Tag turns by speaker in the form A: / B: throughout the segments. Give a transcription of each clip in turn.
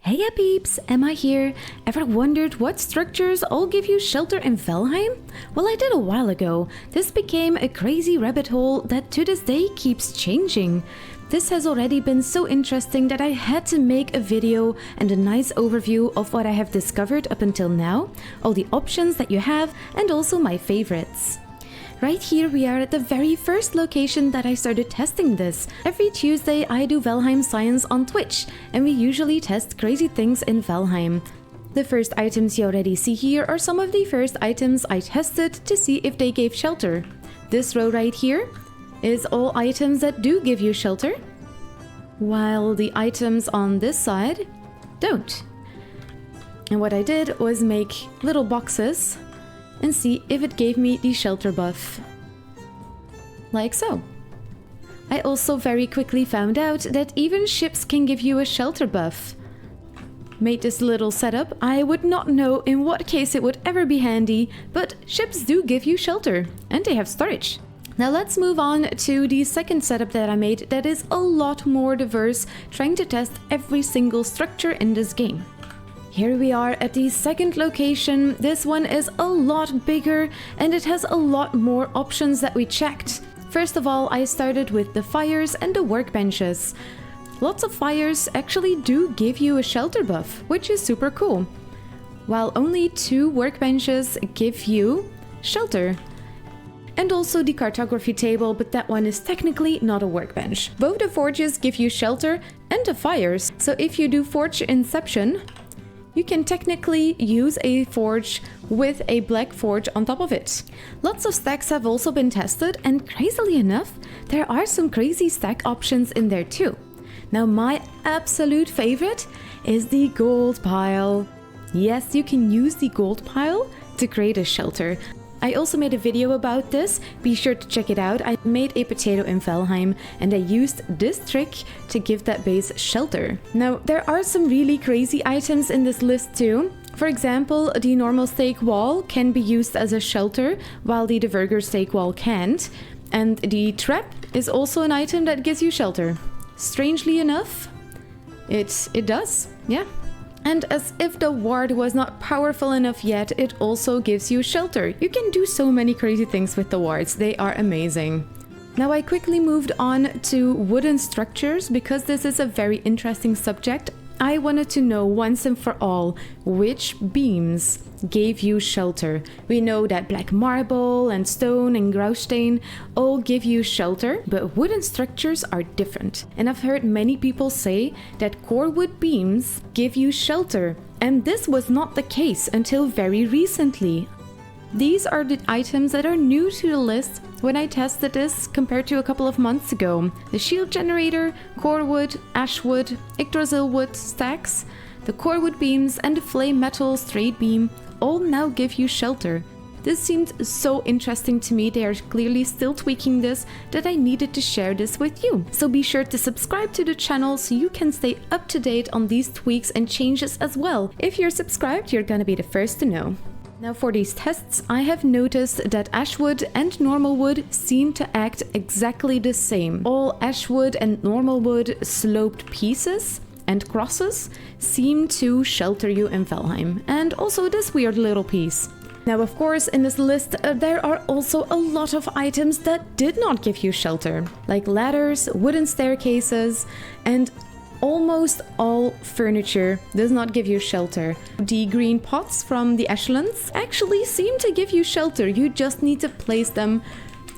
A: Hey peeps, Emma here. Ever wondered what structures all give you shelter in Valheim? Well, I did a while ago. This became a crazy rabbit hole that to this day keeps changing. This has already been so interesting that I had to make a video and a nice overview of what I have discovered up until now, all the options that you have, and also my favorites. Right here we are at the very first location that I started testing this. Every Tuesday I do Valheim Science on Twitch, and we usually test crazy things in Valheim. The first items you already see here are some of the first items I tested to see if they gave shelter. This row right here is all items that do give you shelter, while the items on this side don't. And what I did was make little boxes and see if it gave me the shelter buff. Like so. I also very quickly found out that even ships can give you a shelter buff. Made this little setup. I would not know in what case it would ever be handy, but ships do give you shelter, and they have storage. Now let's move on to the second setup that I made that is a lot more diverse, trying to test every single structure in this game. Here we are at the second location. This one is a lot bigger and it has a lot more options that we checked. First of all, I started with the fires and the workbenches. Lots of fires actually do give you a shelter buff, which is super cool. While only 2 workbenches give you shelter. And also the cartography table, but that one is technically not a workbench. Both the forges give you shelter and the fires. So if you do forge inception, you can technically use a forge with a black forge on top of it. Lots of stacks have also been tested, and crazily enough, there are some crazy stack options in there too. Now my absolute favorite is the gold pile. Yes, you can use the gold pile to create a shelter. I also made a video about this, be sure to check it out. I made a potato in Valheim and I used this trick to give that base shelter. Now there are some really crazy items in this list too. For example, the normal stake wall can be used as a shelter while the diverger stake wall can't. And the trap is also an item that gives you shelter. Strangely enough, it does, yeah. And as if the ward was not powerful enough yet, it also gives you shelter. You can do so many crazy things with the wards, they are amazing. Now I quickly moved on to wooden structures because this is a very interesting subject. I wanted to know once and for all which beams gave you shelter. We know that black marble and stone and graustein all give you shelter, but wooden structures are different. And I've heard many people say that core wood beams give you shelter, and this was not the case until very recently. These are the items that are new to the list when I tested this compared to a couple of months ago. The shield generator, core wood, ash wood, Yggdrasil wood stacks, the core wood beams and the flame metal straight beam all now give you shelter. This seemed so interesting to me. They are clearly still tweaking this, that I needed to share this with you. So be sure to subscribe to the channel so you can stay up to date on these tweaks and changes as well. If you're subscribed, you're gonna be the first to know. Now for these tests, I have noticed that ashwood and normal wood seem to act exactly the same. All ashwood and normal wood sloped pieces and crosses seem to shelter you in Valheim, and also this weird little piece. Now of course in this list there are also a lot of items that did not give you shelter, like ladders, wooden staircases, and almost all furniture does not give you shelter. The green pots from the echelons actually seem to give you shelter. You just need to place them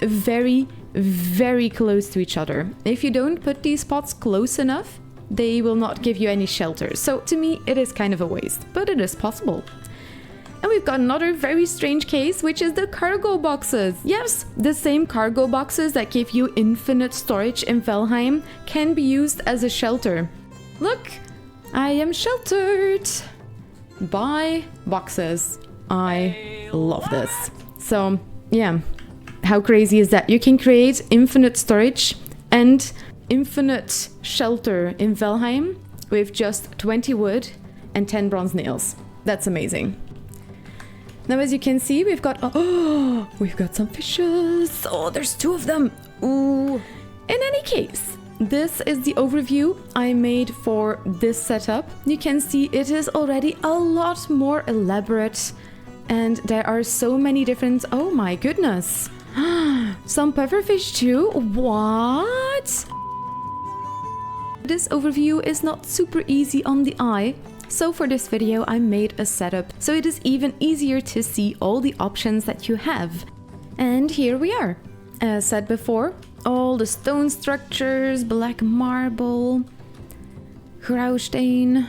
A: very, very close to each other. If you don't put these pots close enough, they will not give you any shelter. So to me, it is kind of a waste, but it is possible. And we've got another very strange case, which is the cargo boxes. Yes, the same cargo boxes that give you infinite storage in Valheim can be used as a shelter. Look, I am sheltered by boxes. I love this. So yeah, how crazy is that? You can create infinite storage and infinite shelter in Valheim with just 20 wood and 10 bronze nails. That's amazing. Now, as you can see, we've got we've got some fishes. Oh, there's 2 of them. Ooh. In any case, this is the overview I made for this setup. You can see it is already a lot more elaborate, and there are so many different... Oh my goodness! Some pufferfish too? What? This overview is not super easy on the eye, so for this video I made a setup so it is even easier to see all the options that you have. And here we are. As said before, all the stone structures, black marble, graustein.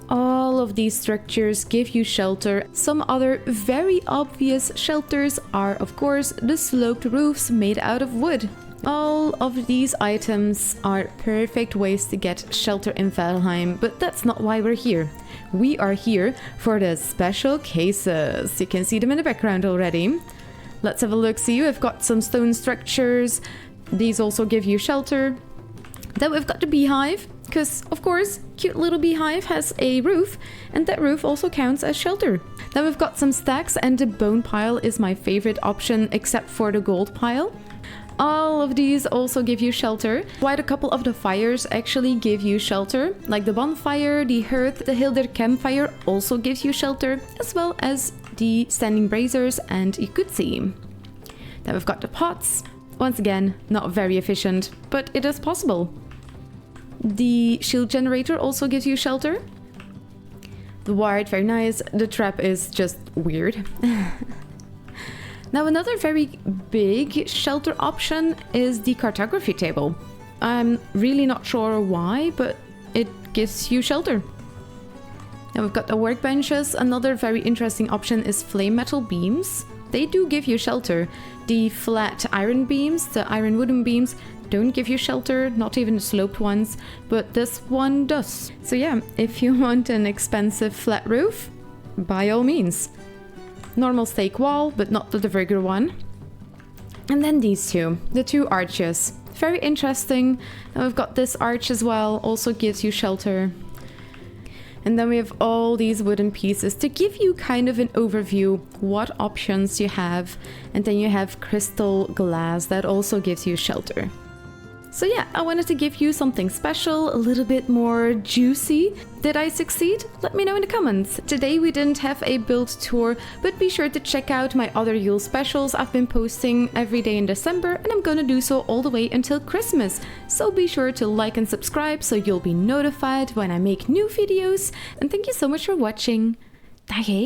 A: All of these structures give you shelter. Some other very obvious shelters are, of course, the sloped roofs made out of wood. All of these items are perfect ways to get shelter in Valheim, but that's not why we're here. We are here for the special cases. You can see them in the background already. Let's have a look. See, we've got some stone structures. These also give you shelter. Then we've got the beehive, because of course, cute little beehive has a roof, and that roof also counts as shelter. Then we've got some stacks, and the bone pile is my favorite option, except for the gold pile. All of these also give you shelter. Quite a couple of the fires actually give you shelter, like the bonfire, the hearth, the Hilder campfire also gives you shelter, as well as the standing braziers and jacuzzi. Then we've got the pots. Once again, not very efficient, but it is possible. The shield generator also gives you shelter. The ward, very nice. The trap is just weird. Now another very big shelter option is the cartography table. I'm really not sure why, but it gives you shelter. Now we've got the workbenches. Another very interesting option is flame metal beams. They do give you shelter. The flat iron beams, the iron wooden beams, don't give you shelter, not even the sloped ones, but this one does. So yeah, if you want an expensive flat roof, by all means. Normal stake wall, but not the rigger one. And then these two, the two arches. Very interesting. And we've got this arch as well, also gives you shelter. And then we have all these wooden pieces to give you kind of an overview what options you have. And then you have crystal glass that also gives you shelter. So yeah, I wanted to give you something special, a little bit more juicy. Did I succeed? Let me know in the comments. Today we didn't have a build tour, but be sure to check out my other Yule specials. I've been posting every day in December, and I'm gonna do so all the way until Christmas. So be sure to like and subscribe so you'll be notified when I make new videos. And thank you so much for watching. Daghe.